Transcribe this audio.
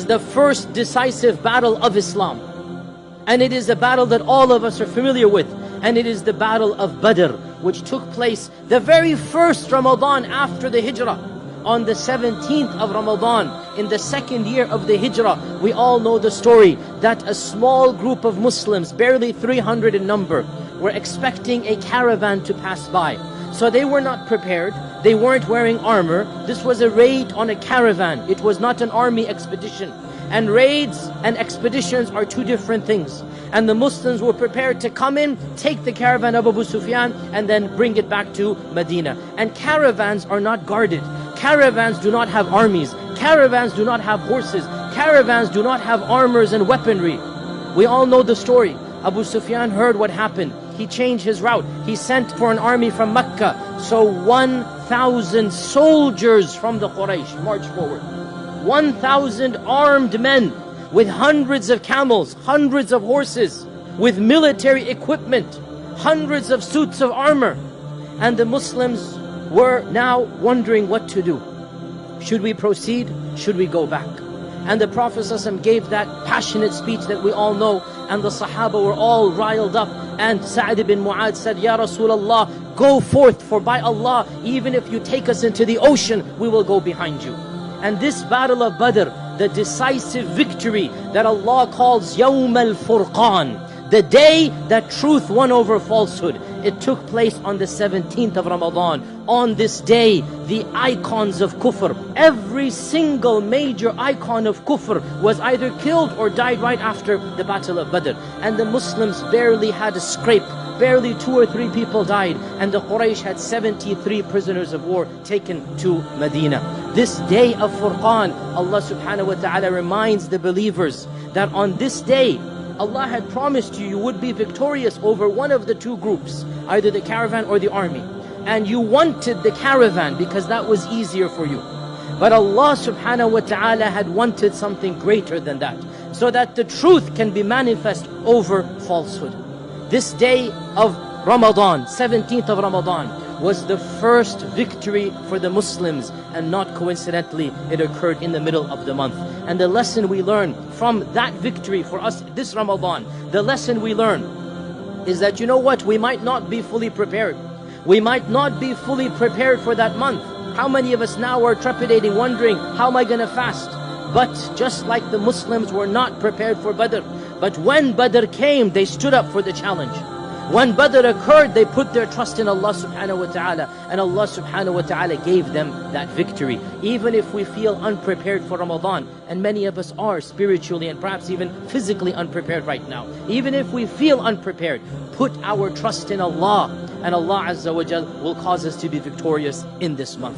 was the first decisive battle of Islam. And it is a battle that all of us are familiar with. And it is the battle of Badr, which took place the very first Ramadan after the Hijrah. On the 17th of Ramadan, in the second year of the Hijrah, we all know the story that a small group of Muslims, barely 300 in number, were expecting a caravan to pass by. So they were not prepared, they weren't wearing armor. This was a raid on a caravan. It was not an army expedition. And raids and expeditions are two different things. And the Muslims were prepared to come in, take the caravan of Abu Sufyan, and then bring it back to Medina. And caravans are not guarded. Caravans do not have armies. Caravans do not have horses. Caravans do not have armors and weaponry. We all know the story. Abu Sufyan heard what happened. He changed his route. He sent for an army from Mecca. So 1,000 soldiers from the Quraysh marched forward. 1,000 armed men with hundreds of camels, hundreds of horses, with military equipment, hundreds of suits of armor. And the Muslims were now wondering what to do. Should we proceed? Should we go back? And the Prophet ﷺ gave that passionate speech that we all know, and the Sahaba were all riled up. And Sa'd ibn Mu'adh said, Ya Rasulullah, go forth, for by Allah, even if you take us into the ocean, we will go behind you. And this battle of Badr, the decisive victory that Allah calls Yawm al-Furqan, the day that truth won over falsehood, it took place on the 17th of Ramadan. On this day, the icons of kufr, every single major icon of kufr was either killed or died right after the battle of Badr. And the Muslims barely had a scrape. Barely 2 or 3 people died, and the Quraysh had 73 prisoners of war taken to Medina. This day of Furqan, Allah subhanahu wa ta'ala reminds the believers that on this day, Allah had promised you would be victorious over one of the two groups, either the caravan or the army. And you wanted the caravan because that was easier for you. But Allah subhanahu wa ta'ala had wanted something greater than that, so that the truth can be manifest over falsehood. This day of Ramadan, 17th of Ramadan, was the first victory for the Muslims, and not coincidentally, it occurred in the middle of the month. And the lesson we learn from that victory for us this Ramadan, the lesson we learn is that, you know what, we might not be fully prepared. We might not be fully prepared for that month. How many of us now are trepidating, wondering, how am I going to fast? But just like the Muslims were not prepared for Badr, but when Badr came, they stood up for the challenge. When Badr occurred, they put their trust in Allah subhanahu wa ta'ala, and Allah subhanahu wa ta'ala gave them that victory. Even if we feel unprepared for Ramadan, and many of us are spiritually and perhaps even physically unprepared right now, even if we feel unprepared, put our trust in Allah, and Allah Azza wa Jal will cause us to be victorious in this month.